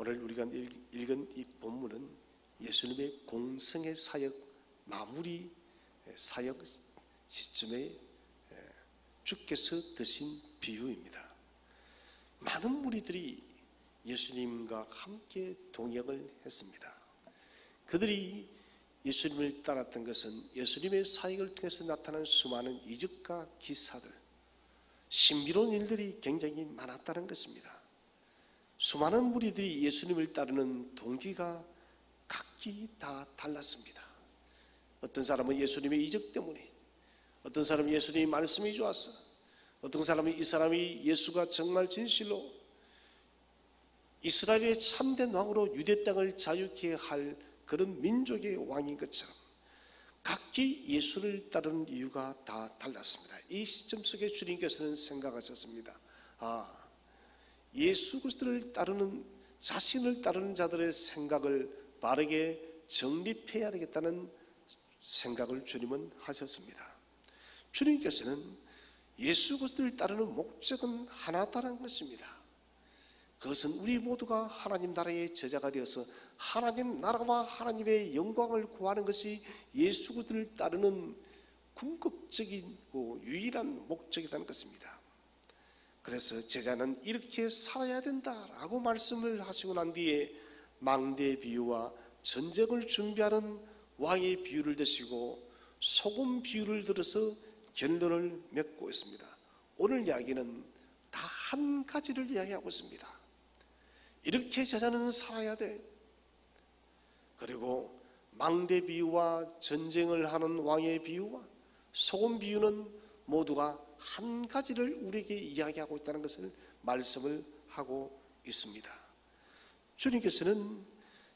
오늘 우리가 읽은 이 본문은 예수님의 공생의 사역 마무리 사역 시점에 주께서 드신 비유입니다. 많은 무리들이 예수님과 함께 동역을 했습니다. 그들이 예수님을 따랐던 것은 예수님의 사역을 통해서 나타난 수많은 이적과 기사들, 신비로운 일들이 굉장히 많았다는 것입니다. 수많은 무리들이 예수님을 따르는 동기가 각기 다 달랐습니다. 어떤 사람은 예수님의 이적 때문에, 어떤 사람은 예수님의 말씀이 좋았어, 어떤 사람은 이 사람이 예수가 정말 진실로 이스라엘의 참된 왕으로 유대 땅을 자유케 할 그런 민족의 왕인 것처럼 각기 예수를 따르는 이유가 다 달랐습니다. 이 시점 속에 주님께서는 생각하셨습니다. 예수 그리스도를 따르는, 자신을 따르는 자들의 생각을 바르게 정립해야 되겠다는 생각을 주님은 하셨습니다. 주님께서는 예수 그리스도를 따르는 목적은 하나다라는 것입니다. 그것은 우리 모두가 하나님 나라의 제자가 되어서 하나님 나라와 하나님의 영광을 구하는 것이 예수 그리스도를 따르는 궁극적이고 유일한 목적이라는 것입니다. 그래서 제자는 이렇게 살아야 된다라고 말씀을 하시고 난 뒤에 망대 비유와 전쟁을 준비하는 왕의 비유를 드시고 소금 비유를 들어서 결론을 맺고 있습니다. 오늘 이야기는 다 한 가지를 이야기하고 있습니다. 이렇게 제자는 살아야 돼. 그리고 망대 비유와 전쟁을 하는 왕의 비유와 소금 비유는 모두가 한 가지를 우리에게 이야기하고 있다는 것을 말씀을 하고 있습니다. 주님께서는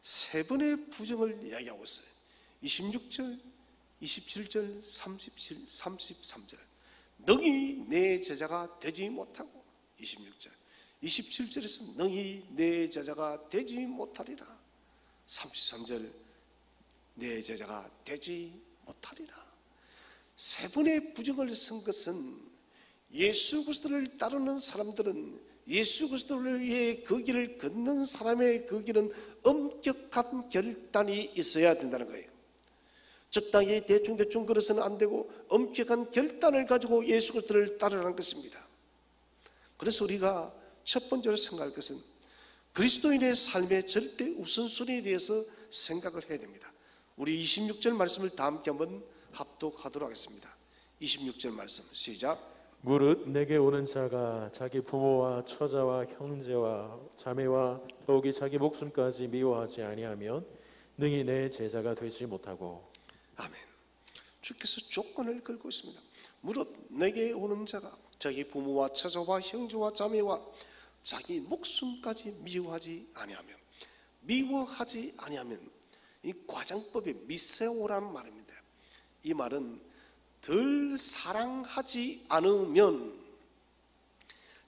세 번의 부정을 이야기하고 있어요. 26절, 27절, 33절. 너희 내 제자가 되지 못하고, 26절, 27절에서 너희 내 제자가 되지 못하리라, 33절 내 제자가 되지 못하리라. 세 번의 부정을 쓴 것은 예수 그리스도를 따르는 사람들은, 예수 그리스도를 위해 그 길을 걷는 사람의 그 길은 엄격한 결단이 있어야 된다는 거예요. 적당히 대충대충 걸어서는 안 되고 엄격한 결단을 가지고 예수 그리스도를 따르라는 것입니다. 그래서 우리가 첫 번째로 생각할 것은 그리스도인의 삶의 절대 우선순위에 대해서 생각을 해야 됩니다. 우리 26절 말씀을 다 함께 한번 합독하도록 하겠습니다. 26절 말씀 시작. 무릇 내게 오는 자가 자기 부모와 처자와 형제와 자매와 더욱이 자기 목숨까지 미워하지 아니하면 능히 내 제자가 되지 못하고. 아멘. 주께서 조건을 걸고 있습니다. 무릇 내게 오는 자가 자기 부모와 처자와 형제와 자매와 자기 목숨까지 미워하지 아니하면, 이 과장법의 미세오라는 말입니다. 이 말은 덜 사랑하지 않으면,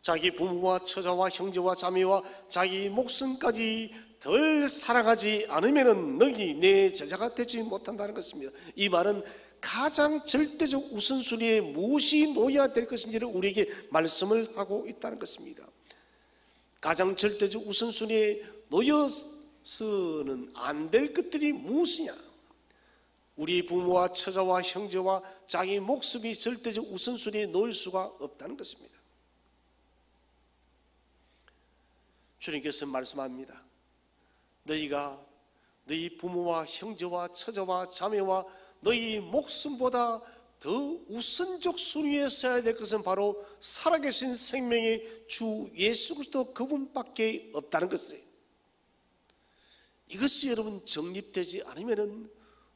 자기 부모와 처자와 형제와 자매와 자기 목숨까지 덜 사랑하지 않으면 너희 내 제자가 되지 못한다는 것입니다. 이 말은 가장 절대적 우선순위에 무엇이 놓여야 될 것인지를 우리에게 말씀을 하고 있다는 것입니다. 가장 절대적 우선순위에 놓여서는 안 될 것들이 무엇이냐? 우리 부모와 처자와 형제와 자기 목숨이 절대적 우선순위에 놓일 수가 없다는 것입니다. 주님께서 말씀합니다. 너희가 너희 부모와 형제와 처자와 자매와 너희 목숨보다 더 우선적 순위에 서야 될 것은 바로 살아계신 생명의 주 예수 그리스도 그분밖에 없다는 것이에요. 이것이 여러분 정립되지 않으면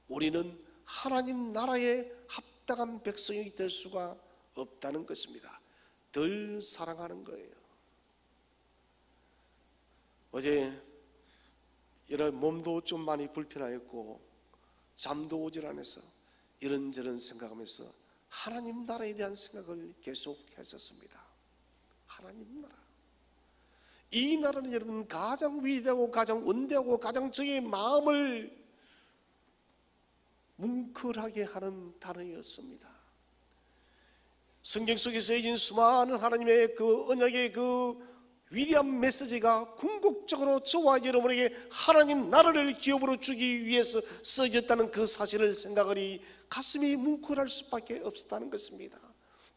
우리는 하나님 나라에 합당한 백성이 될 수가 없다는 것입니다. 덜 사랑하는 거예요. 어제 이런 몸도 좀 많이 불편하였고 잠도 오질 않아서 이런저런 생각하면서 하나님 나라에 대한 생각을 계속 했었습니다. 하나님 나라, 이 나라는 여러분 가장 위대하고 가장 원대하고 가장 저의 마음을 뭉클하게 하는 단어였습니다. 성경 속에 쓰여진 수많은 하나님의 그 언약의 그 위대한 메시지가 궁극적으로 저와 여러분에게 하나님 나라를 기업으로 주기 위해서 써졌다는 그 사실을 생각하니 가슴이 뭉클할 수밖에 없었다는 것입니다.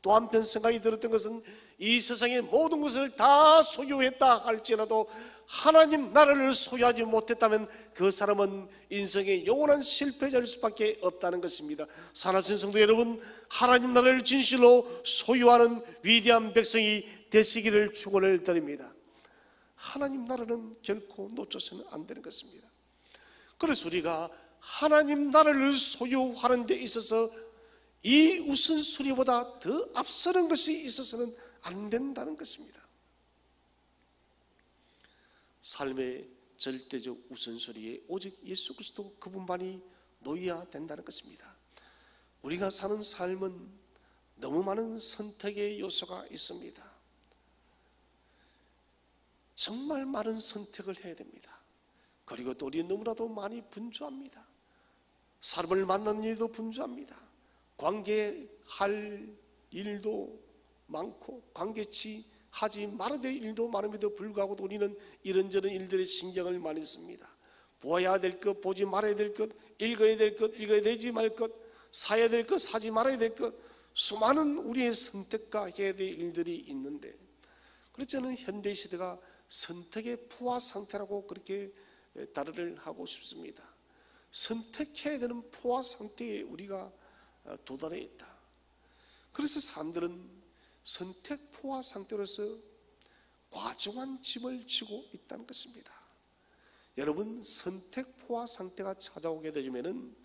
또 한편 생각이 들었던 것은 이 세상의 모든 것을 다 소유했다 할지라도 하나님 나라를 소유하지 못했다면 그 사람은 인생의 영원한 실패자일 수밖에 없다는 것입니다. 사랑하는 성도 여러분, 하나님 나라를 진실로 소유하는 위대한 백성이 되시기를 축원을 드립니다. 하나님 나라는 결코 놓쳐서는 안 되는 것입니다. 그래서 우리가 하나님 나라를 소유하는 데 있어서 이 우선순위보다 더 앞서는 것이 있어서는 안 된다는 것입니다. 삶의 절대적 우선순위에 오직 예수 그리스도 그분만이 놓여야 된다는 것입니다. 우리가 사는 삶은 너무 많은 선택의 요소가 있습니다. 정말 많은 선택을 해야 됩니다. 그리고 또 우리 너무나도 많이 분주합니다. 사람을 만나는 일도 분주합니다. 관계할 일도 많고 관계치 하지 말아야 될 일도 많음에도 불구하고 우리는 이런저런 일들에 신경을 많이 씁니다. 보아야 될 것, 보지 말아야 될 것, 읽어야 될 것, 읽어야 되지 말 것, 사야 될 것, 사지 말아야 될 것, 수많은 우리의 선택과 해야 될 일들이 있는데, 그래서 저는 현대시대가 선택의 포화 상태라고 그렇게 다루를 하고 싶습니다. 선택해야 되는 포화 상태에 우리가 도달해 있다. 그래서 사람들은 선택 포화 상태로서 과중한 짐을 지고 있다는 것입니다. 여러분, 선택 포화 상태가 찾아오게 되면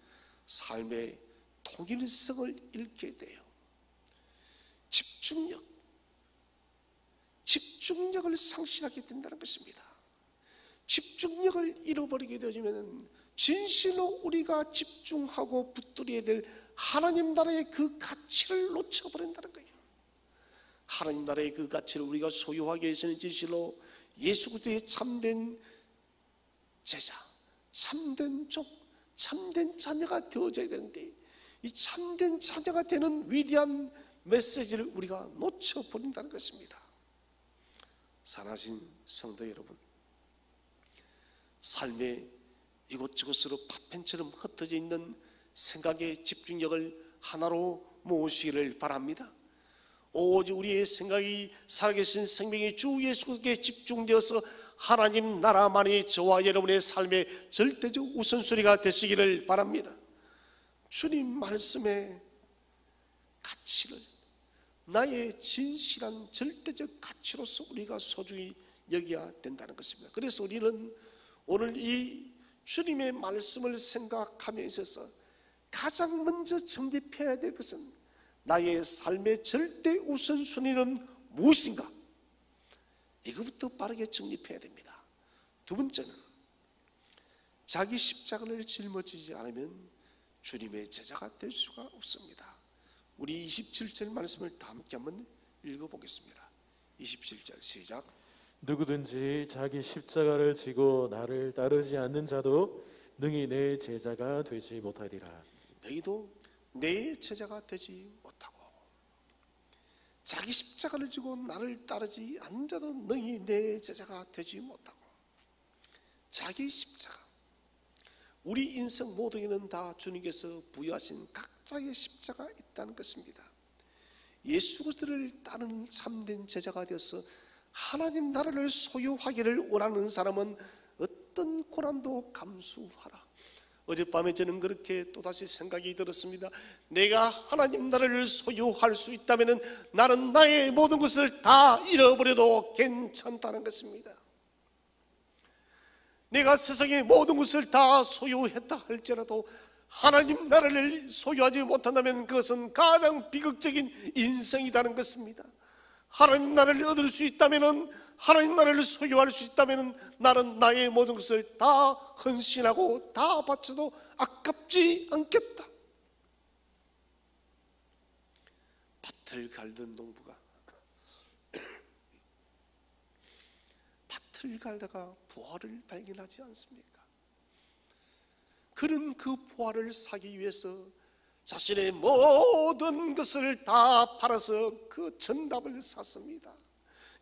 삶의 통일성을 잃게 돼요. 집중력을 상실하게 된다는 것입니다. 집중력을 잃어버리게 되면 진실로 우리가 집중하고 붙들어야 될 하나님 나라의 그 가치를 놓쳐버린다는 거예요. 하나님 나라의 그 가치를 우리가 소유하기 위해서는 진실로 예수 그리스도의 참된 제자, 참된 종, 참된 자녀가 되어져야 되는데, 이 참된 자녀가 되는 위대한 메시지를 우리가 놓쳐버린다는 것입니다. 사랑하신 성도 여러분, 삶의 이곳저곳으로 파편처럼 흩어져 있는 생각의 집중력을 하나로 모으시기를 바랍니다. 오직 우리의 생각이 살아계신 생명의 주 예수께 집중되어서 하나님 나라만이 저와 여러분의 삶의 절대적 우선순위가 되시기를 바랍니다. 주님 말씀의 가치를 나의 진실한 절대적 가치로서 우리가 소중히 여겨야 된다는 것입니다. 그래서 우리는 오늘 이 주님의 말씀을 생각하며 있어서 가장 먼저 정립해야 될 것은 나의 삶의 절대 우선순위는 무엇인가? 이것부터 빠르게 정립해야 됩니다. 두 번째는 자기 십자가를 짊어지지 않으면 주님의 제자가 될 수가 없습니다. 우리 27절 말씀을 다 함께 한번 읽어보겠습니다. 27절 시작. 누구든지 자기 십자가를 지고 나를 따르지 않는 자도 능히 내 제자가 되지 못하리라. 너희도 내 제자가 되지 못하고 자기 십자가를 지고 나를 따르지 않는 자도 능히 내 제자가 되지 못하고. 자기 십자가, 우리 인생 모두에는 다 주님께서 부여하신 각자의 십자가 있다는 것입니다. 예수 그리스도를 따르는 참된 제자가 되어서 하나님 나라를 소유하기를 원하는 사람은 어떤 고난도 감수하라. 어젯밤에 저는 그렇게 또다시 생각이 들었습니다. 내가 하나님 나라를 소유할 수 있다면 나는 나의 모든 것을 다 잃어버려도 괜찮다는 것입니다. 내가 세상의 모든 것을 다 소유했다 할지라도 하나님 나라를 소유하지 못한다면 그것은 가장 비극적인 인생이라는 것입니다. 하나님 나라를 얻을 수 있다면, 하나님 나라를 소유할 수 있다면 나는 나의 모든 것을 다 헌신하고 다 바쳐도 아깝지 않겠다. 밭을 갈던 농부가 밭을 갈다가 보화를 발견하지 않습니까? 그는 그 보화를 사기 위해서 자신의 모든 것을 다 팔아서 그 전답을 샀습니다.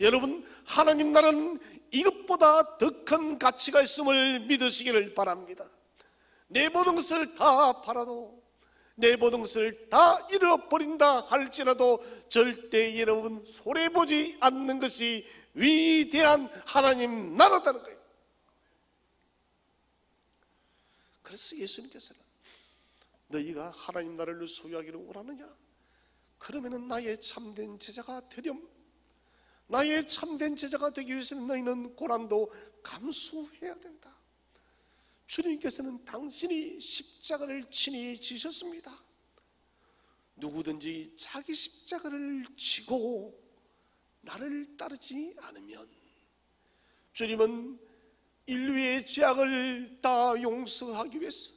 여러분, 하나님 나라는 이것보다 더 큰 가치가 있음을 믿으시기를 바랍니다. 내 모든 것을 다 팔아도, 내 모든 것을 다 잃어버린다 할지라도 절대 여러분 손해보지 않는 것이 위대한 하나님 나라다는 거예요. 그래서 예수님께서는 너희가 하나님 나라를 소유하기를 원하느냐? 그러면은 나의 참된 제자가 되렴. 나의 참된 제자가 되기 위해서는 너희는 고난도 감수해야 된다. 주님께서는 당신이 십자가를 친히 지셨습니다. 누구든지 자기 십자가를 지고 나를 따르지 않으면, 주님은 인류의 죄악을 다 용서하기 위해서,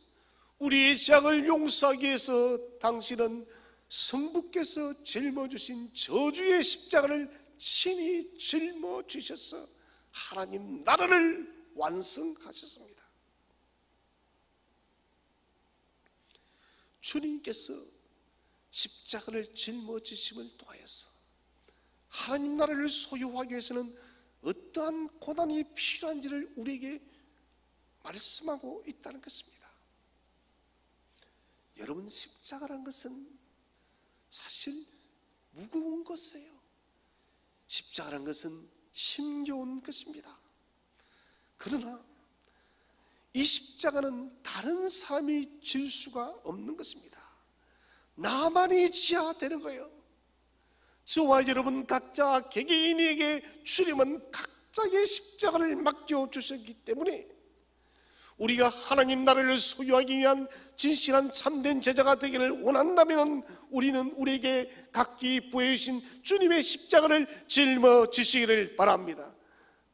우리의 죄악을 용서하기 위해서 당신은 성부께서 짊어주신 저주의 십자가를 친히 짊어지셔서 하나님 나라를 완성하셨습니다. 주님께서 십자가를 짊어지심을 통하여서 하나님 나라를 소유하기 위해서는 어떠한 고난이 필요한지를 우리에게 말씀하고 있다는 것입니다. 여러분, 십자가란 것은 사실 무거운 것이에요. 십자가란 것은 힘겨운 것입니다. 그러나 이 십자가는 다른 사람이 질 수가 없는 것입니다. 나만이 지어야 되는 거예요. 저와 여러분 각자 개개인에게 주님은 각자의 십자가를 맡겨주셨기 때문에 우리가 하나님 나라를 소유하기 위한 진실한 참된 제자가 되기를 원한다면 우리는 우리에게 각기 부여주신 주님의 십자가를 짊어지시기를 바랍니다.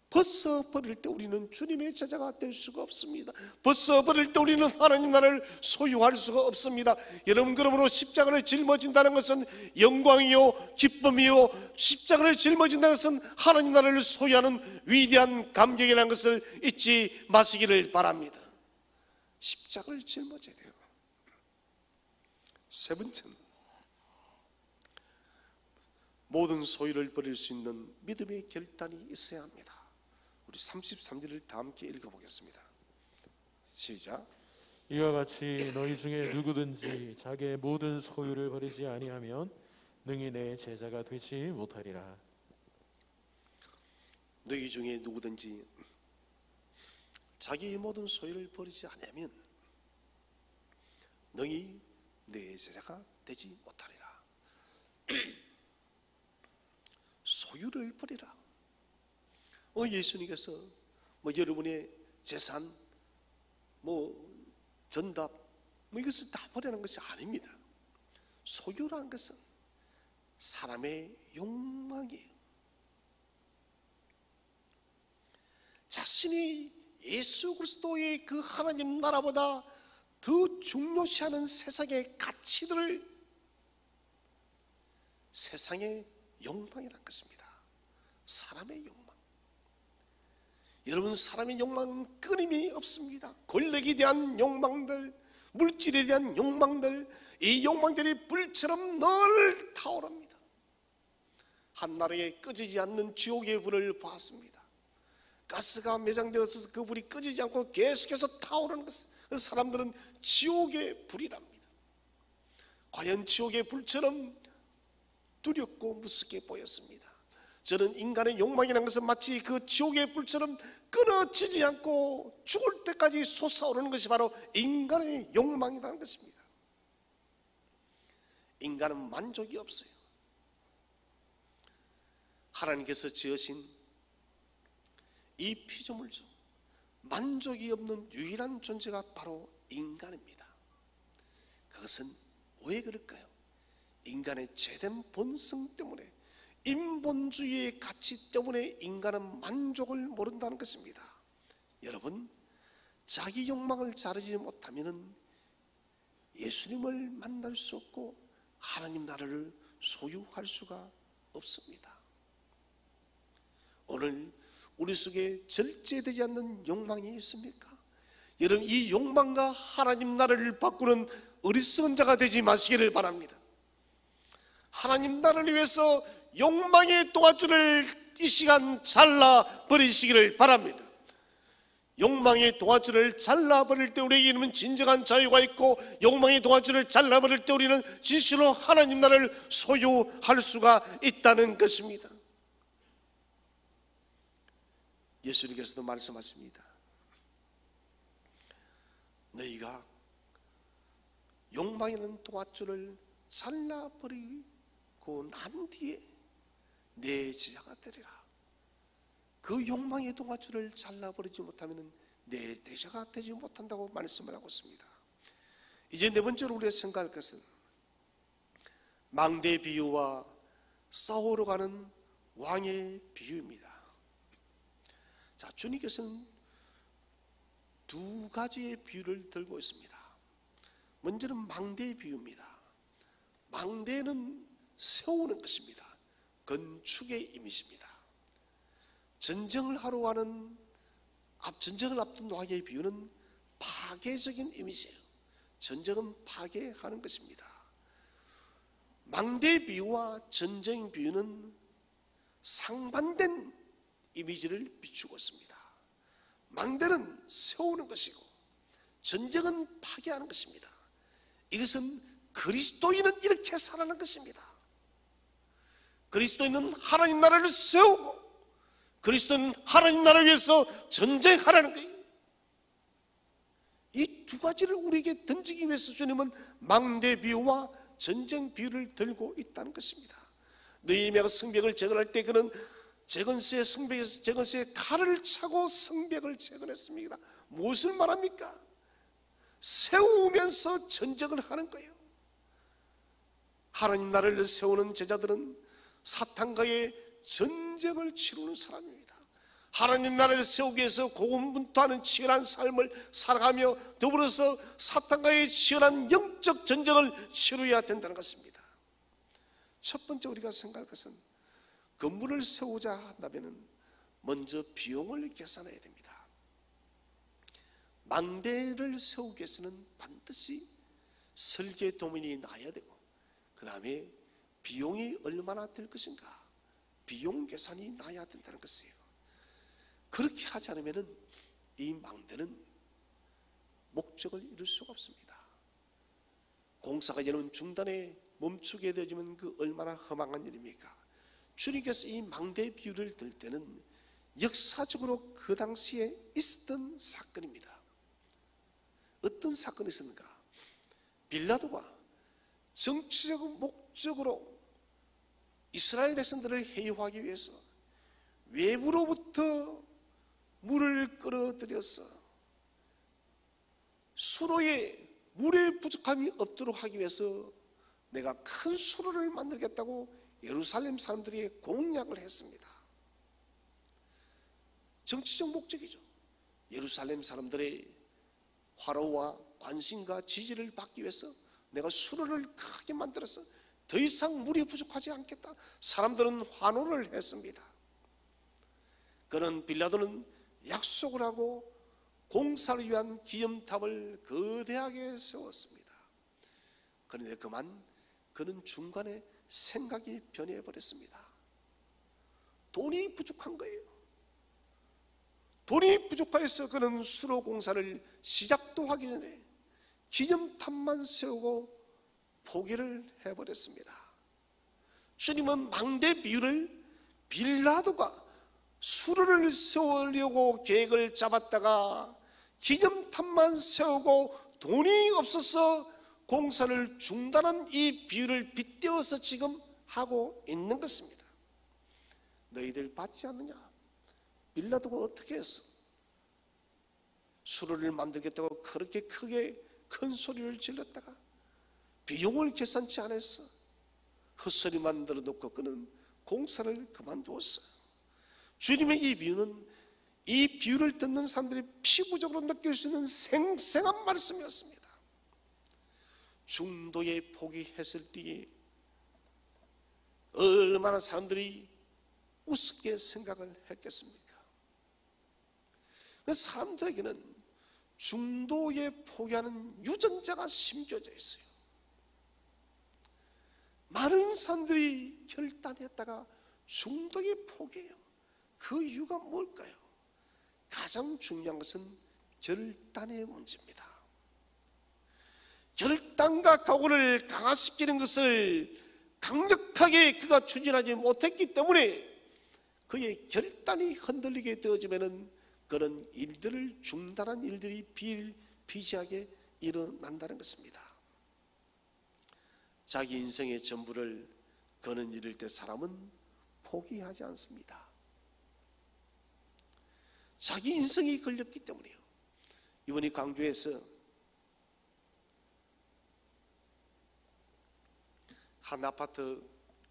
벗어버릴 때 우리는 주님의 제자가 될 수가 없습니다. 벗어버릴 때 우리는 하나님 나라를 소유할 수가 없습니다. 여러분, 그러므로 십자가를 짊어진다는 것은 영광이요 기쁨이요, 십자가를 짊어진다는 것은 하나님 나라를 소유하는 위대한 감격이라는 것을 잊지 마시기를 바랍니다. 십자가를 짊어져야 돼요. 세 번째는 모든 소유를 버릴 수 있는 믿음의 결단이 있어야 합니다. 우리 33절을 다 함께 읽어보겠습니다. 시작. 이와 같이 너희 중에 누구든지 자기의 모든 소유를 버리지 아니하면 능히 내 제자가 되지 못하리라. 너희 중에 누구든지 자기의 모든 소유를 버리지 아니하면 능히 내 제자가 되지 못하리라. 소유를 버리라. 예수님께서 여러분의 재산, 전답, 이것을 다 버리는 것이 아닙니다. 소유라는 것은 사람의 욕망이에요. 자신이 예수 그리스도의 그 하나님 나라보다 더 중요시하는 세상의 가치들을, 세상의 욕망이라는 것입니다. 사람의 욕망. 여러분, 사람의 욕망은 끊임이 없습니다. 권력에 대한 욕망들, 물질에 대한 욕망들, 이 욕망들이 불처럼 늘 타오릅니다. 한나라에 꺼지지 않는 지옥의 불을 보았습니다. 가스가 매장되어서 그 불이 꺼지지 않고 계속해서 타오르는 것, 그 사람들은 지옥의 불이랍니다. 과연 지옥의 불처럼 두렵고 무섭게 보였습니다. 저는 인간의 욕망이라는 것은 마치 그 지옥의 불처럼 끊어지지 않고 죽을 때까지 솟아오르는 것이 바로 인간의 욕망이라는 것입니다. 인간은 만족이 없어요. 하나님께서 지으신 이 피조물 중 만족이 없는 유일한 존재가 바로 인간입니다. 그것은 왜 그럴까요? 인간의 죄된 본성 때문에, 인본주의의 가치 때문에 인간은 만족을 모른다는 것입니다. 여러분, 자기 욕망을 자르지 못하면 예수님을 만날 수 없고 하나님 나라를 소유할 수가 없습니다. 오늘 우리 속에 절제되지 않는 욕망이 있습니까? 여러분, 이 욕망과 하나님 나라를 바꾸는 어리석은 자가 되지 마시기를 바랍니다. 하나님 나라를 위해서 욕망의 동아줄을 이 시간 잘라버리시기를 바랍니다. 욕망의 동아줄을 잘라버릴 때 우리에게는 진정한 자유가 있고, 욕망의 동아줄을 잘라버릴 때 우리는 진실로 하나님 나라를 소유할 수가 있다는 것입니다. 예수님께서도 말씀하십니다. 너희가 욕망이라는 동아줄을 잘라버리고 난 뒤에 내 제자가 되리라. 그 욕망의 동아줄을 잘라버리지 못하면 내 제자가 되지 못한다고 말씀을 하고 있습니다. 이제 네 번째로 우리가 생각할 것은 망대 비유와 싸우러 가는 왕의 비유입니다. 자, 주님께서는 두 가지의 비유를 들고 있습니다. 먼저는 망대의 비유입니다. 망대는 세우는 것입니다. 건축의 이미지입니다. 전쟁을 하러 가는 전쟁을 앞둔 왕의 비유는 파괴적인 이미지예요. 전쟁은 파괴하는 것입니다. 망대 비유와 전쟁 비유는 상반된 이미지를 비추고 있습니다. 망대는 세우는 것이고 전쟁은 파괴하는 것입니다. 이것은 그리스도인은 이렇게 살아가는 것입니다. 그리스도인은 하나님 나라를 세우고 그리스도는 하나님 나라를 위해서 전쟁하라는 거예요. 이 두 가지를 우리에게 던지기 위해서 주님은 망대 비유와 전쟁 비유를 들고 있다는 것입니다. 느헤미야가 성벽을 재건할 때 그는 재건세의 성벽에서 재건세의 칼을 차고 성벽을 재건했습니다. 무엇을 말합니까? 세우면서 전쟁을 하는 거예요. 하나님 나라를 세우는 제자들은 사탄과의 전쟁을 치르는 사람입니다. 하나님 나라를 세우기 위해서 고군분투하는 치열한 삶을 살아가며 더불어서 사탄과의 치열한 영적 전쟁을 치러야 된다는 것입니다. 첫 번째 우리가 생각할 것은 건물을 세우자 한다면 먼저 비용을 계산해야 됩니다. 망대를 세우기 위해서는 반드시 설계 도면이 나야 되고 그 다음에 비용이 얼마나 될 것인가 비용 계산이 나야 된다는 것이에요. 그렇게 하지 않으면 이 망대는 목적을 이룰 수가 없습니다. 공사가 여러분 중단에 멈추게 되어지면 그 얼마나 허망한 일입니까? 주님께서 이 망대 비유를 들 때는 역사적으로 그 당시에 있었던 사건입니다. 어떤 사건이 있었는가? 빌라도가 정치적 목적으로 이스라엘 백성들을 해유하기 위해서 외부로부터 물을 끌어들여서 수로에 물의 부족함이 없도록 하기 위해서 내가 큰 수로를 만들겠다고 예루살렘 사람들이 공약을 했습니다. 정치적 목적이죠. 예루살렘 사람들의 화로와 관심과 지지를 받기 위해서 내가 수로를 크게 만들어서 더 이상 물이 부족하지 않겠다. 사람들은 환호를 했습니다. 그는 빌라도는 약속을 하고 공사를 위한 기념탑을 거대하게 세웠습니다. 그런데 그만 그는 중간에 생각이 변해버렸습니다. 돈이 부족한 거예요. 돈이 부족해서 그는 수로 공사를 시작도 하기 전에 기념탑만 세우고 포기를 해버렸습니다. 주님은 망대 비유를 빌라도가 수로를 세우려고 계획을 잡았다가 기념탑만 세우고 돈이 없어서 공사를 중단한 이 비유를 빗대어서 지금 하고 있는 것입니다. 너희들 받지 않느냐? 빌라도가 어떻게 했어? 수로를 만들겠다고 그렇게 크게 큰 소리를 질렀다가 비용을 계산치 않았어. 헛소리만 들어놓고 그는 공사를 그만두었어요. 주님의 이 비유는 이 비유를 듣는 사람들이 피부적으로 느낄 수 있는 생생한 말씀이었습니다. 중도에 포기했을 때에 얼마나 사람들이 우습게 생각을 했겠습니까? 그 사람들에게는 중도에 포기하는 유전자가 심겨져 있어요. 많은 사람들이 결단했다가 중도에 포기해요. 그 이유가 뭘까요? 가장 중요한 것은 결단의 문제입니다. 결단과 각오를 강화시키는 것을 강력하게 그가 추진하지 못했기 때문에 그의 결단이 흔들리게 되어지면은 그런 일들을 중단한 일들이 비일비재하게 일어난다는 것입니다. 자기 인생의 전부를 거는 일일 때 사람은 포기하지 않습니다. 자기 인생이 걸렸기 때문이에요. 이번에 광주에서 한 아파트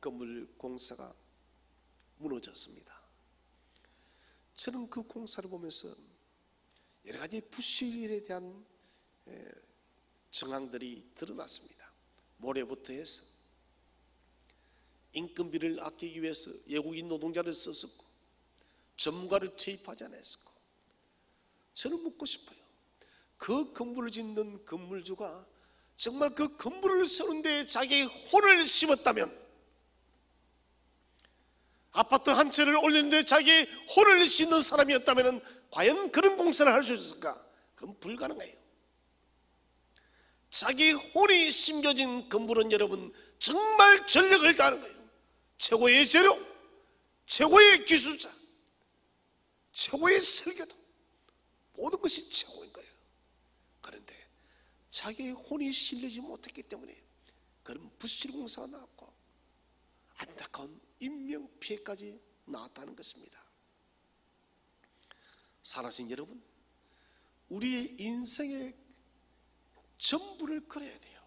건물 공사가 무너졌습니다. 저는 그 공사를 보면서 여러 가지 부실에 대한 정황들이 드러났습니다. 모래부터 해서 인건비를 아끼기 위해서 외국인 노동자를 썼었고 전문가를 투입하지 않았었고, 저는 묻고 싶어요. 그 건물을 짓는 건물주가 정말 그 건물을 세우는 데 자기의 혼을 심었다면, 아파트 한 채를 올리는데 자기의 혼을 싣는 사람이었다면 과연 그런 공사를 할 수 있을까? 그건 불가능해요. 자기 혼이 심겨진 건물은 여러분 정말 전력을 다하는 거예요. 최고의 재료, 최고의 기술자, 최고의 설계도, 모든 것이 최고인 거예요. 그런데 자기의 혼이 실리지 못했기 때문에 그런 부실 공사가 나왔고 안타까운 인명피해까지 나왔다는 것입니다. 살아신 여러분, 우리의 인생의 전부를 걸어야 돼요.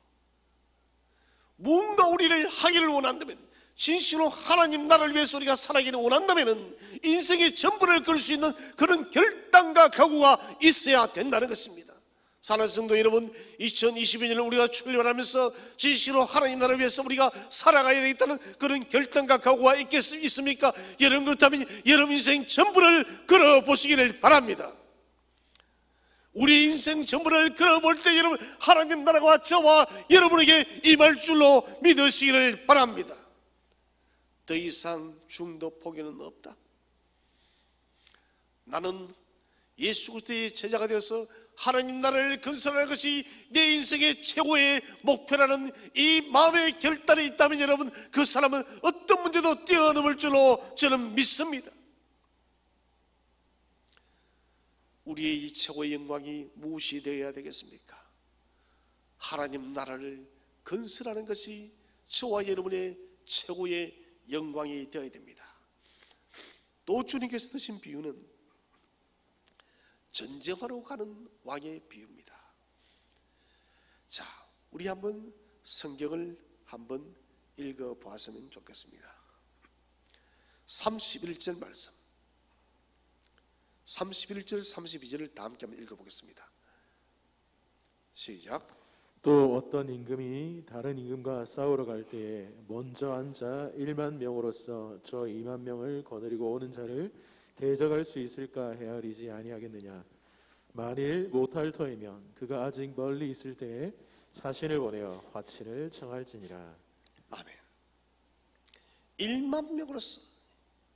뭔가 우리를 하기를 원한다면, 진실로 하나님 나라를 위해서 우리가 살아가기를 원한다면 인생의 전부를 걸 수 있는 그런 결단과 각오가 있어야 된다는 것입니다. 사랑하는 성도 여러분, 2022년을 우리가 출발하면서 진실로 하나님 나라를 위해서 우리가 살아가야 되겠다는 그런 결단과 각오가 있습니까? 여러분, 그렇다면 여러분 인생 전부를 걸어보시기를 바랍니다. 우리 인생 전부를 걸어볼 때 여러분 하나님 나라가 저와 여러분에게 임할 줄로 믿으시기를 바랍니다. 더 이상 중도 포기는 없다. 나는 예수 그리스도의 제자가 되어서 하나님 나라를 건설하는 것이 내 인생의 최고의 목표라는 이 마음의 결단이 있다면 여러분, 그 사람은 어떤 문제도 뛰어넘을 줄로 저는 믿습니다. 우리의 이 최고의 영광이 무엇이 되어야 되겠습니까? 하나님 나라를 건설하는 것이 저와 여러분의 최고의 영광이 되어야 됩니다. 또 주님께서 드신 비유는 전쟁하러 가는 왕의 비유입니다. 자, 우리 한번 성경을 한번 읽어보았으면 좋겠습니다. 31절 말씀, 31절 32절을 다 함께 한번 읽어보겠습니다. 시작. 또 어떤 임금이 다른 임금과 싸우러 갈 때에 먼저 앉아 1만 명으로서 저 2만 명을 거느리고 오는 자를 대적할 수 있을까 헤아리지 아니하겠느냐. 만일 못할 터이면 그가 아직 멀리 있을 때에 사신을 보내어 화친을 청할지니라. 아멘. 1만 명으로서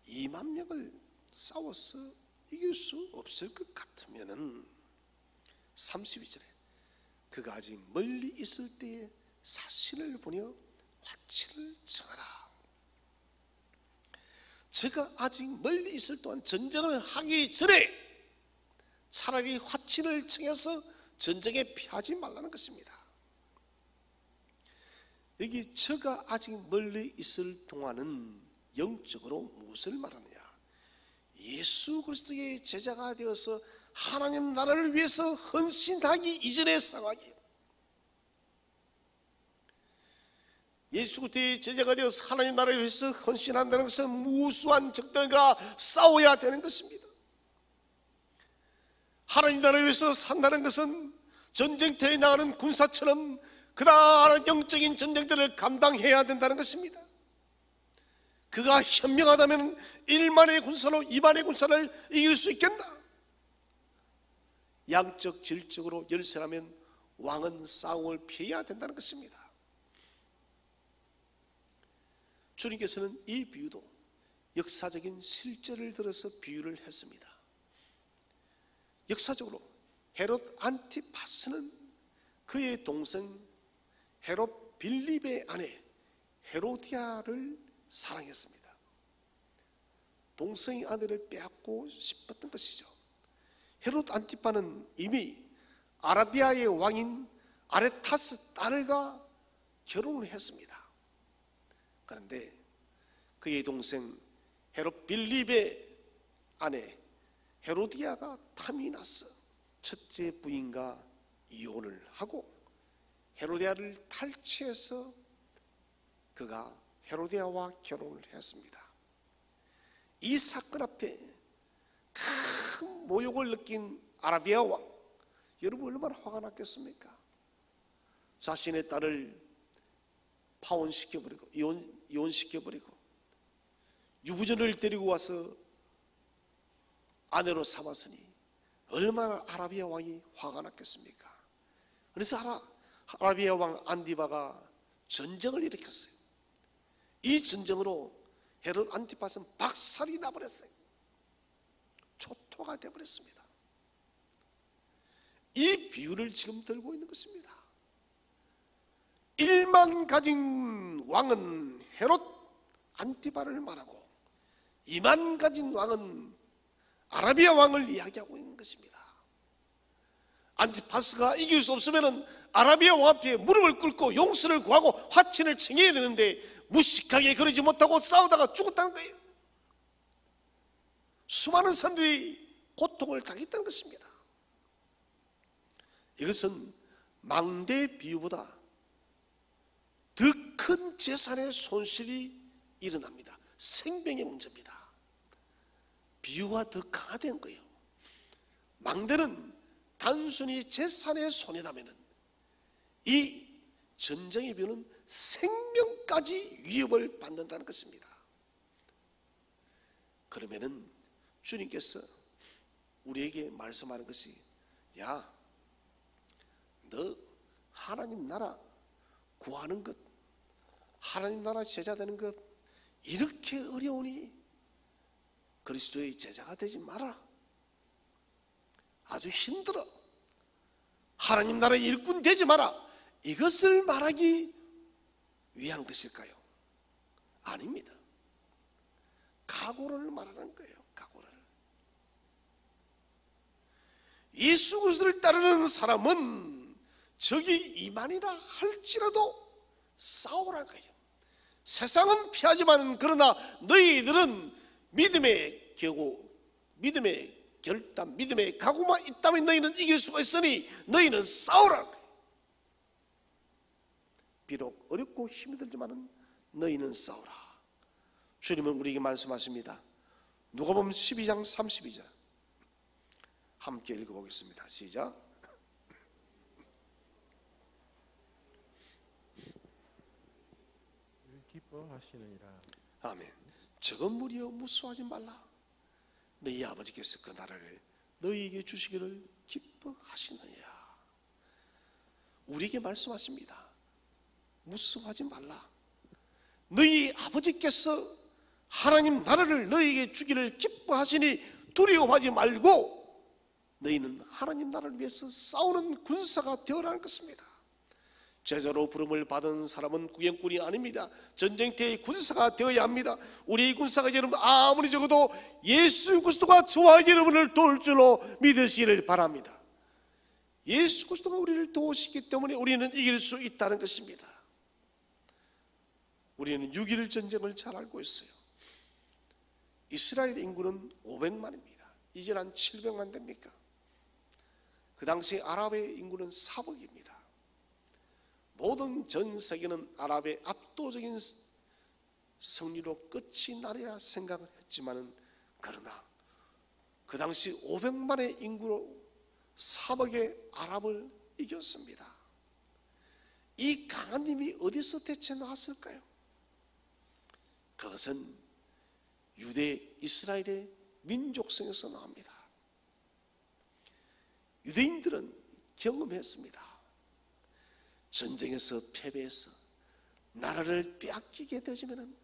2만 명을 싸워서 이길 수 없을 것 같으면은 32절에 그가 아직 멀리 있을 때에 사신을 보내어 화친을 청하라. 저가 아직 멀리 있을 동안 전쟁을 하기 전에 차라리 화친을 청해서 전쟁에 피하지 말라는 것입니다. 여기 저가 아직 멀리 있을 동안은 영적으로 무엇을 말하느냐? 예수 그리스도의 제자가 되어서 하나님 나라를 위해서 헌신하기 이전의 상황이에요. 예수 그리스도의 제자가 되어서 하나님 나라를 위해서 헌신한다는 것은 무수한 적들과 싸워야 되는 것입니다. 하나님 나라를 위해서 산다는 것은 전쟁터에 나가는 군사처럼 그다란 영적인 전쟁들을 감당해야 된다는 것입니다. 그가 현명하다면 1만의 군사로 2만의 군사를 이길 수 있겠나? 양적 질적으로 열세라면 왕은 싸움을 피해야 된다는 것입니다. 주님께서는 이 비유도 역사적인 실제를 들어서 비유를 했습니다. 역사적으로 헤롯 안티파스는 그의 동생 헤롯 빌립의 아내 헤로디아를 사랑했습니다. 동생의 아내를 빼앗고 싶었던 것이죠. 헤롯 안티파는 이미 아라비아의 왕인 아레타스 딸과 결혼을 했습니다. 그런데 그의 동생 헤롯 빌립의 아내 헤로디아가 탐이 나서 첫째 부인과 이혼을 하고 헤로디아를 탈취해서 그가 헤로디아와 결혼을 했습니다. 이 사건 앞에 큰 모욕을 느낀 아라비아 왕, 여러분 얼마나 화가 났겠습니까? 자신의 딸을 파혼시켜버리고 이혼시켜버리고 유부녀를 데리고 와서 아내로 삼았으니 얼마나 아라비아 왕이 화가 났겠습니까? 그래서 아라비아 왕 안디바가 전쟁을 일으켰어요. 이 전쟁으로 헤롯 안티파스는 박살이 나버렸어요. 초토가 되어버렸습니다. 이 비유를 지금 들고 있는 것입니다. 1만 가진 왕은 헤롯 안티바를 말하고 2만 가진 왕은 아라비아 왕을 이야기하고 있는 것입니다. 안티파스가 이길 수 없으면 아라비아 왕 앞에 무릎을 꿇고 용서를 구하고 화친을 청해야 되는데 무식하게 그러지 못하고 싸우다가 죽었다는 거예요. 수많은 사람들이 고통을 당했다는 것입니다. 이것은 망대 비유보다 더 큰 재산의 손실이 일어납니다. 생명의 문제입니다. 비유가 더 강화된 거예요. 망대는 단순히 재산의 손해다면 이 전쟁의 비유는 생명까지 위협을 받는다는 것입니다. 그러면은 주님께서 우리에게 말씀하는 것이, 야, 너 하나님 나라 구하는 것, 하나님 나라 제자 되는 것 이렇게 어려우니 그리스도의 제자가 되지 마라. 아주 힘들어. 하나님 나라의 일꾼 되지 마라. 이것을 말하기 위한 것일까요? 아닙니다. 각오를 말하는 거예요. 각오를. 예수 그리스도를 따르는 사람은 적이 이만이라 할지라도 싸우라는 거예요. 세상은 피하지만 그러나 너희들은 믿음의 결단, 믿음의 각오만 있다면 너희는 이길 수가 있으니 너희는 싸우라는 거예요. 비록 어렵고 힘이 들지만 너희는 싸우라. 주님은 우리에게 말씀하십니다. 누가복음 12장 32절 함께 읽어보겠습니다. 시작. 기뻐하시느니라. 아멘. 적은 무리여 무수하지 말라. 너희 아버지께서 그 나라를 너희에게 주시기를 기뻐하시느니라. 우리에게 말씀하십니다. 무수하지 말라. 너희 아버지께서 하나님 나라를 너희에게 주기를 기뻐하시니 두려워하지 말고 너희는 하나님 나라를 위해서 싸우는 군사가 되어라는 것입니다. 제자로 부름을 받은 사람은 구경꾼이 아닙니다. 전쟁터의 군사가 되어야 합니다. 우리 군사가 여러분 아무리 적어도 예수 그리스도가 저와 여러분을 도울 줄로 믿으시기를 바랍니다. 예수 그리스도가 우리를 도우시기 때문에 우리는 이길 수 있다는 것입니다. 우리는 6.1 전쟁을 잘 알고 있어요. 이스라엘 인구는 500만입니다. 이제 한 700만 됩니까? 그 당시 아랍의 인구는 4억입니다. 모든 전 세계는 아랍의 압도적인 승리로 끝이 나리라 생각을 했지만은 그러나 그 당시 500만의 인구로 3억의 아랍을 이겼습니다. 이 강한 힘이 어디서 대체 나왔을까요? 그것은 유대 이스라엘의 민족성에서 나옵니다. 유대인들은 경험했습니다. 전쟁에서 패배해서 나라를 빼앗기게 되지면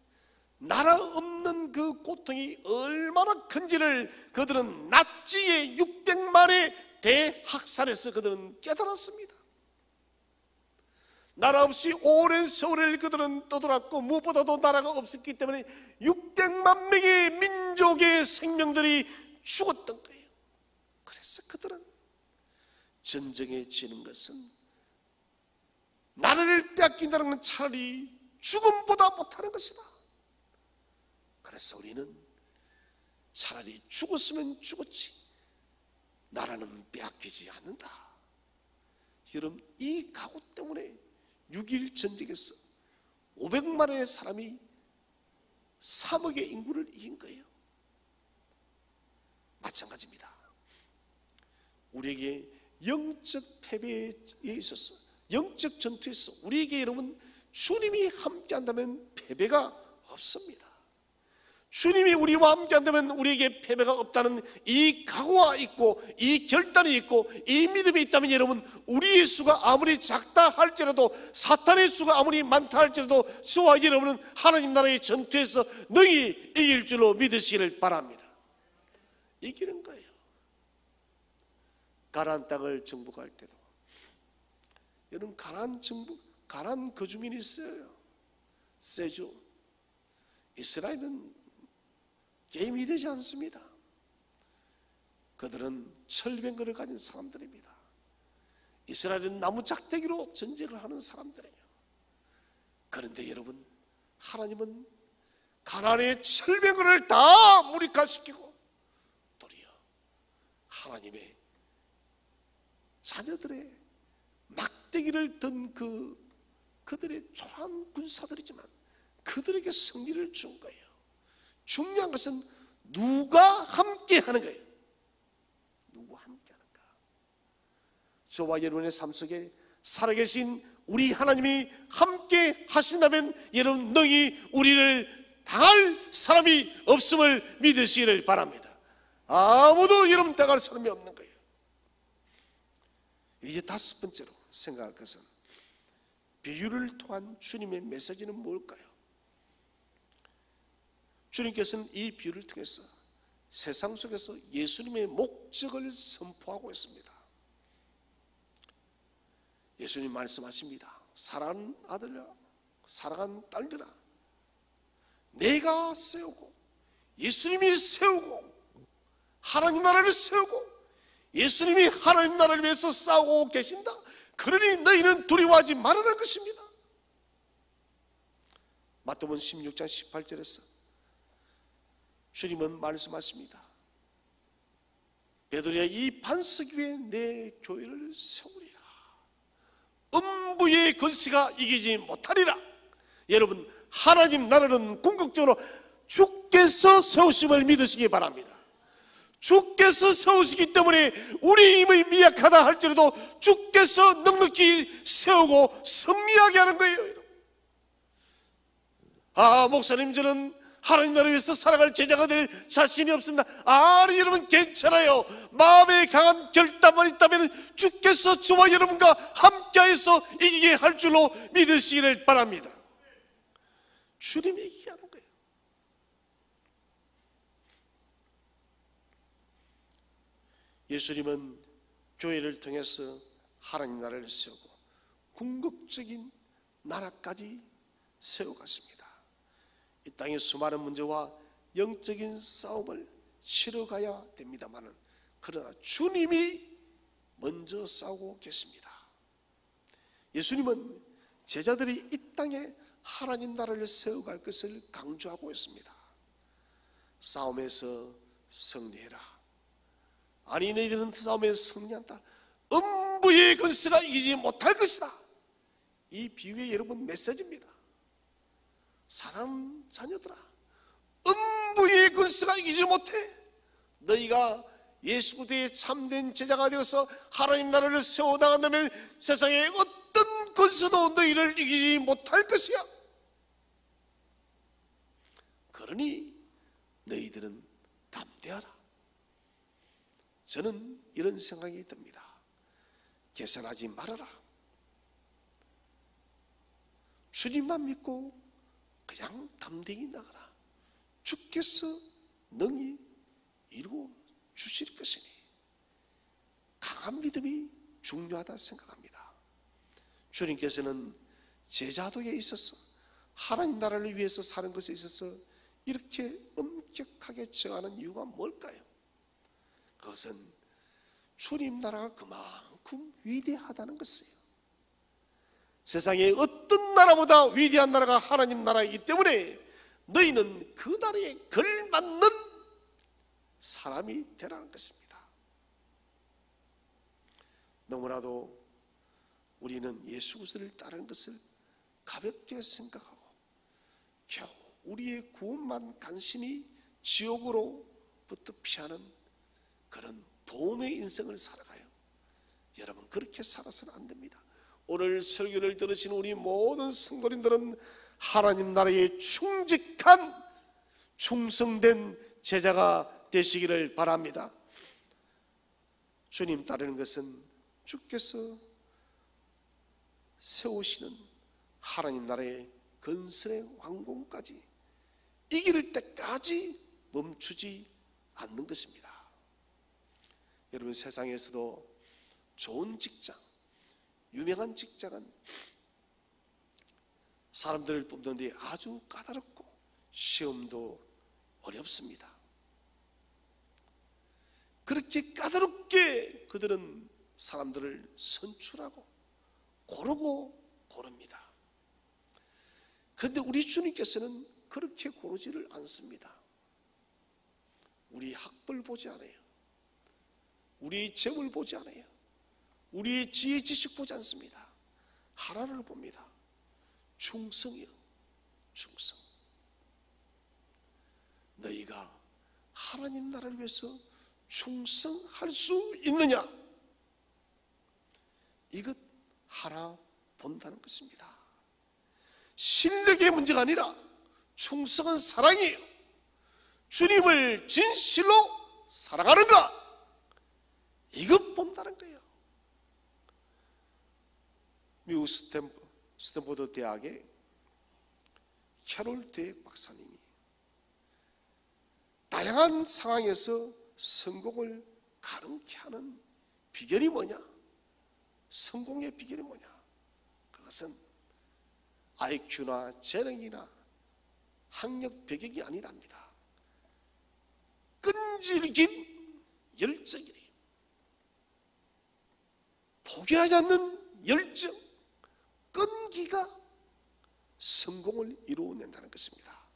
나라 없는 그 고통이 얼마나 큰지를 그들은 나치의 600만의 대학살에서 그들은 깨달았습니다. 나라 없이 오랜 세월을 그들은 떠돌았고 무엇보다도 나라가 없었기 때문에 600만 명의 민족의 생명들이 죽었던 거예요. 그래서 그들은 전쟁에 지는 것은 나라를 빼앗긴다는 건 차라리 죽음보다 못하는 것이다. 그래서 우리는 차라리 죽었으면 죽었지 나라는 빼앗기지 않는다. 여러분, 이 각오 때문에 6.1 전쟁에서 500만의 사람이 3억의 인구를 이긴 거예요. 마찬가지입니다. 우리에게 영적 패배에 있어서, 영적 전투에서 우리에게 여러분 주님이 함께한다면 패배가 없습니다. 주님이 우리와 함께한다면 우리에게 패배가 없다는 이 각오가 있고 이 결단이 있고 이 믿음이 있다면 여러분, 우리의 수가 아무리 작다 할지라도, 사탄의 수가 아무리 많다 할지라도 저와 여러분은 하나님 나라의 전투에서 능히 이길 줄로 믿으시기를 바랍니다. 이기는 거예요. 가나안 땅을 정복할 때도 여러분, 가나안 거주민이 있어요. 세죠. 이스라엘은 게임이 되지 않습니다. 그들은 철병거를 가진 사람들입니다. 이스라엘은 나무 작대기로 전쟁을 하는 사람들이에요. 그런데 여러분, 하나님은 가나안의 철병거를 다 무력화시키고 도리어 하나님의 자녀들의 막대기를 든 그들의 초라한 군사들이지만 그들에게 승리를 준 거예요. 중요한 것은 누가 함께 하는 거예요. 누가 함께 하는가. 저와 여러분의 삶 속에 살아계신 우리 하나님이 함께 하신다면 여러분, 능히 우리를 당할 사람이 없음을 믿으시기를 바랍니다. 아무도 여러분 당할 사람이 없는 거예요. 이제 5번째로 생각할 것은, 비유를 통한 주님의 메시지는 뭘까요? 주님께서는 이 비유를 통해서 세상 속에서 예수님의 목적을 선포하고 있습니다. 예수님 말씀하십니다. 사랑하는 아들아, 사랑하는 딸들아, 내가 세우고 예수님이 세우고 하나님 나라를 세우고 예수님이 하나님 나라를 위해서 싸우고 계신다. 그러니 너희는 두려워하지 말라는 것입니다. 마태복음 16장 18절에서 주님은 말씀하십니다. 베드로야, 이 반석 위에 내 교회를 세우리라. 음부의 권세가 이기지 못하리라. 여러분, 하나님 나라는 궁극적으로 주께서 세우심을 믿으시기 바랍니다. 주께서 세우시기 때문에 우리 힘이 미약하다 할지라도 주께서 넉넉히 세우고 승리하게 하는 거예요. 아, 목사님, 저는 하나님 나라를 위해서 살아갈 제자가 될 자신이 없습니다. 아니, 여러분, 괜찮아요. 마음에 강한 결단만 있다면 주께서 저와 여러분과 함께해서 이기게 할 줄로 믿으시기를 바랍니다. 주님이 이기게 하는 거예요. 예수님은 교회를 통해서 하나님 나라를 세우고 궁극적인 나라까지 세워갔습니다. 이 땅의 수많은 문제와 영적인 싸움을 치러가야 됩니다만, 그러나 주님이 먼저 싸우고 계십니다. 예수님은 제자들이 이 땅에 하나님 나라를 세워갈 것을 강조하고 있습니다. 싸움에서 승리해라. 아니, 너희들은 싸움에서 승리한다. 음부의 권세가 이기지 못할 것이다. 이 비유의 여러분 메시지입니다. 사랑하는 자녀들아, 음부의 권세가 이기지 못해. 너희가 예수 그리스도의 참된 제자가 되어서 하나님 나라를 세워나간다면 세상에 어떤 권세도 너희를 이기지 못할 것이야. 그러니 너희들은 담대하라. 저는 이런 생각이 듭니다. 계산하지 말아라. 주님만 믿고 그냥 담대히 나가라. 주께서 능히 이루어 주실 것이니. 강한 믿음이 중요하다 생각합니다. 주님께서는 제자도에 있어서 하나님 나라를 위해서 사는 것에 있어서 이렇게 엄격하게 정하는 이유가 뭘까요? 그것은 주님 나라가 그만큼 위대하다는 것이에요. 세상에 어떤 나라보다 위대한 나라가 하나님 나라이기 때문에 너희는 그 나라에 걸맞는 사람이 되라는 것입니다. 너무나도 우리는 예수 그리스도를 따르는 것을 가볍게 생각하고 겨우 우리의 구원만 간신히 지옥으로부터 피하는 그런 보험의 인생을 살아가요. 여러분, 그렇게 살아서는 안 됩니다. 오늘 설교를 들으신 우리 모든 성도님들은 하나님 나라에 충직한 충성된 제자가 되시기를 바랍니다. 주님 따르는 것은 주께서 세우시는 하나님 나라의 건설의 왕궁까지 이길 때까지 멈추지 않는 것입니다. 여러분, 세상에서도 좋은 직장, 유명한 직장은 사람들을 뽑는데 아주 까다롭고 시험도 어렵습니다. 그렇게 까다롭게 그들은 사람들을 선출하고 고릅니다. 그런데 우리 주님께서는 그렇게 고르지를 않습니다. 우리 학벌 보지 않아요. 우리 재물 보지 않아요. 우리의 지혜 지식 보지 않습니다. 하나를 봅니다. 충성이요, 충성. 너희가 하나님 나라를 위해서 충성할 수 있느냐? 이것 하나 본다는 것입니다. 실력의 문제가 아니라 충성은 사랑이에요. 주님을 진실로 사랑하는가? 이것 본다는 거예요. 미국 스탠포드 대학의 캐롤 데이크 박사님이 다양한 상황에서 성공을 가능케 하는 비결이 뭐냐? 성공의 비결이 뭐냐? 그것은 IQ나 재능이나 학력 배경이 아니랍니다. 끈질긴 열정이래요. 포기하지 않는 열정, 끈기가 성공을 이루어낸다는 것입니다.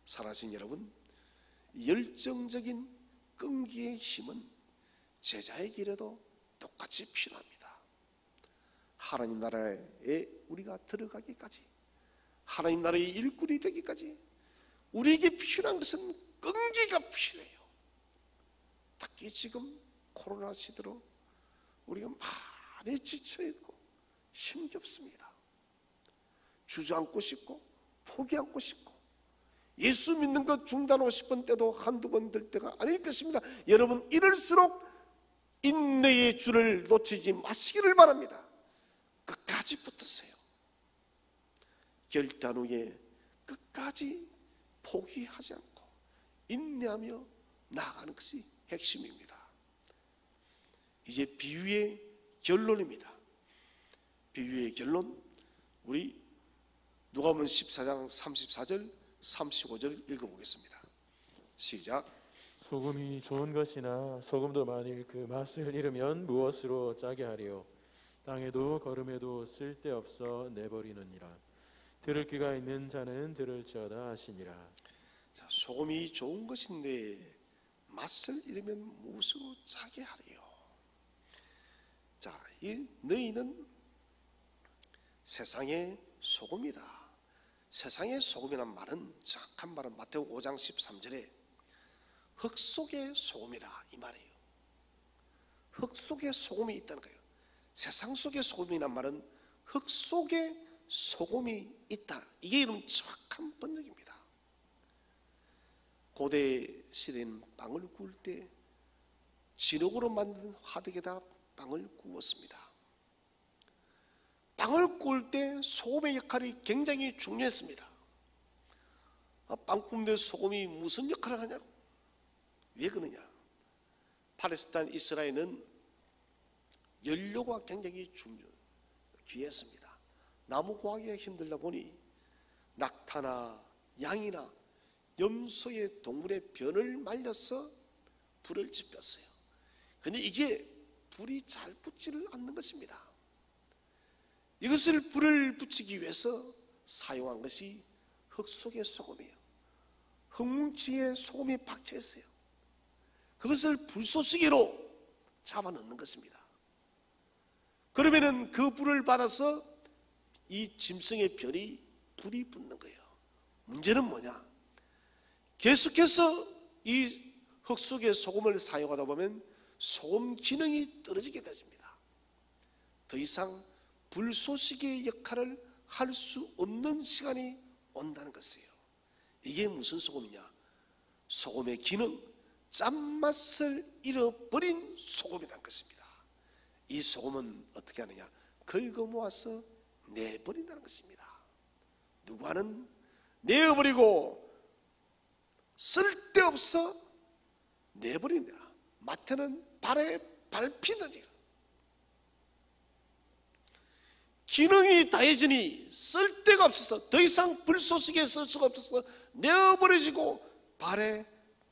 살아계신 여러분, 열정적인 끈기의 힘은 제자의 길에도 똑같이 필요합니다. 하나님 나라에 우리가 들어가기까지, 하나님 나라의 일꾼이 되기까지 우리에게 필요한 것은 끈기가 필요해요. 특히 지금 코로나 시대로 우리가 많이 지쳐있고 힘겹습니다. 주저앉고 싶고 포기하고 싶고 예수 믿는 것 중단하고 싶은 때도 한두 번 될 때가 아닐 것입니다. 여러분, 이럴수록 인내의 줄을 놓치지 마시기를 바랍니다. 끝까지 붙으세요. 결단 후에 끝까지 포기하지 않고 인내하며 나아가는 것이 핵심입니다. 이제 비유의 결론입니다. 비유의 결론, 우리 누가복음 14장 34절 35절 읽어보겠습니다. 시작. 소금이 좋은 것이나 소금도 만일 그 맛을 잃으면 무엇으로 짜게 하리요? 땅에도 거름에도 쓸데없어 내버리느니라. 들을 귀가 있는 자는 들을지어다 하시니라. 자, 소금이 좋은 것인데 맛을 잃으면 무엇으로 짜게 하리요? 자, 너희는 세상의 소금이다. 세상의 소금이란 말은, 정확한 말은 마태복음 5장 13절에 흙 속의 소금이라 이 말이에요. 흙 속에 소금이 있다는 거예요. 세상 속의 소금이란 말은 흙 속에 소금이 있다. 이게 이런 정확한 번역입니다. 고대 시대에는 빵을 구울 때 진흙으로 만든 화덕에다 빵을 구웠습니다. 빵을 구울 때 소금의 역할이 굉장히 중요했습니다. 빵 굽는데 소금이 무슨 역할을 하냐고. 왜 그러냐? 팔레스타인 이스라엘은 연료가 굉장히 귀했습니다. 나무 구하기가 힘들다 보니 낙타나 양이나 염소의 동물의 변을 말려서 불을 지폈어요. 그런데 이게 불이 잘 붙지를 않는 것입니다. 이것을 불을 붙이기 위해서 사용한 것이 흙 속의 소금이에요. 흙뭉치에 소금이 박혀 있어요. 그것을 불쏘시개로 잡아넣는 것입니다. 그러면은 그 불을 받아서 이 짐승의 변이 불이 붙는 거예요. 문제는 뭐냐? 계속해서 이 흙 속의 소금을 사용하다 보면 소금 기능이 떨어지게 되십니다. 더 이상 불쏘시개의 역할을 할 수 없는 시간이 온다는 것이에요. 이게 무슨 소금이냐? 소금의 기능, 짠맛을 잃어버린 소금이라는 것입니다. 이 소금은 어떻게 하느냐? 긁어 모아서 내버린다는 것입니다. 누구와는 내어버리고 쓸데없어 내버린다. 마태는 발에 밟히느니라. 기능이 다해지니 쓸데가 없어서 더 이상 불쏘시개에 쓸 수가 없어서 내어버려지고 발에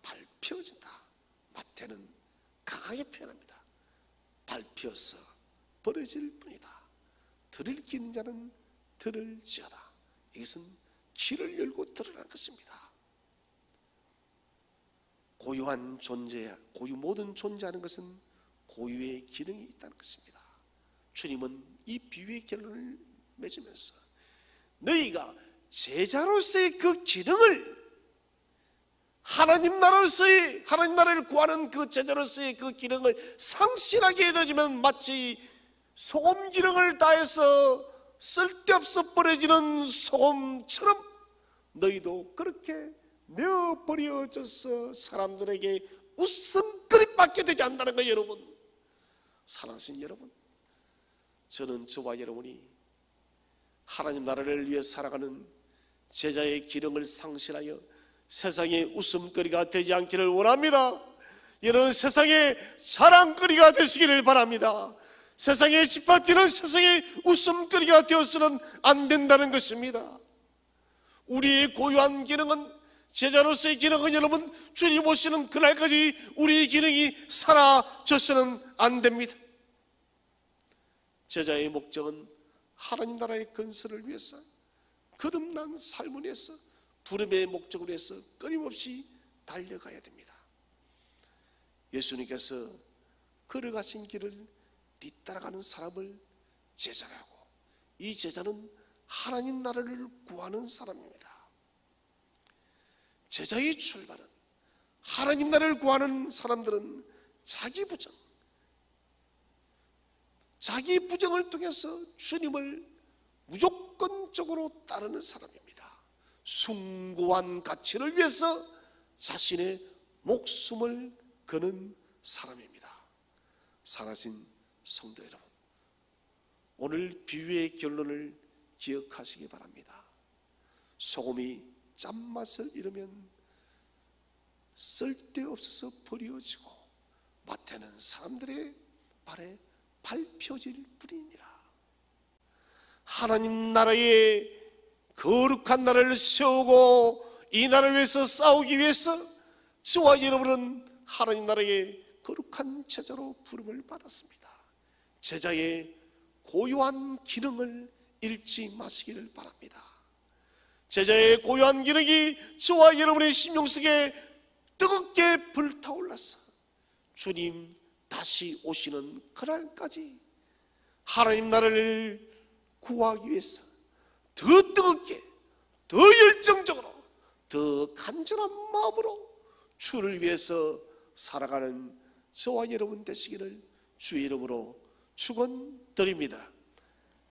밟혀진다. 마태는 강하게 표현합니다. 밟혀서 버려질 뿐이다. 들을 귀 있는 자는 들을지어다. 이것은 귀를 열고 들으라는 것입니다. 고유한 존재, 모든 존재하는 것은 고유의 기능이 있다는 것입니다. 주님은 이 비유의 결론을 맺으면서 너희가 제자로서의 그 기능을, 하나님 나라를 구하는 그 제자로서의 그 기능을 상실하게 되어지면 마치 소금 기능을 다해서 쓸데없어 버려지는 소금처럼 너희도 그렇게 내어버려져서 사람들에게 웃음거리밖에 되지 않는다는 거예요. 여러분, 사랑하신 여러분, 저는 저와 여러분이 하나님 나라를 위해 살아가는 제자의 기능을 상실하여 세상의 웃음거리가 되지 않기를 원합니다. 여러분, 세상의 자랑거리가 되시기를 바랍니다. 세상에 짓밟히는 세상의 웃음거리가 되어서는 안 된다는 것입니다. 우리의 고유한 기능은, 제자로서의 기능은 여러분, 주님 오시는 그날까지 우리의 기능이 사라져서는 안 됩니다. 제자의 목적은 하나님 나라의 건설을 위해서, 거듭난 삶을 위해서, 부름의 목적을 위해서 끊임없이 달려가야 됩니다. 예수님께서 걸어가신 길을 뒤따라가는 사람을 제자라고, 이 제자는 하나님 나라를 구하는 사람입니다. 제자의 출발은, 하나님 나라를 구하는 사람들은 자기 부정을 통해서 주님을 무조건적으로 따르는 사람입니다. 숭고한 가치를 위해서 자신의 목숨을 거는 사람입니다. 사랑하신 성도 여러분, 오늘 비유의 결론을 기억하시기 바랍니다. 소금이 짠맛을 잃으면 쓸데없어서 버려지고 마태는 사람들의 발에 밟혀질 뿐이니라. 하나님 나라의 거룩한 나라를 세우고 이 나라를 위해서 싸우기 위해서 저와 여러분은 하나님 나라의 거룩한 제자로 부름을 받았습니다. 제자의 고유한 기능을 잃지 마시기를 바랍니다. 제자의 고유한 기능이 저와 여러분의 심령 속에 뜨겁게 불타올라서 주님 다시 오시는 그날까지 하나님 나라를 구하기 위해서 더 뜨겁게, 더 열정적으로, 더 간절한 마음으로 주를 위해서 살아가는 저와 여러분 되시기를 주의 이름으로 축원드립니다.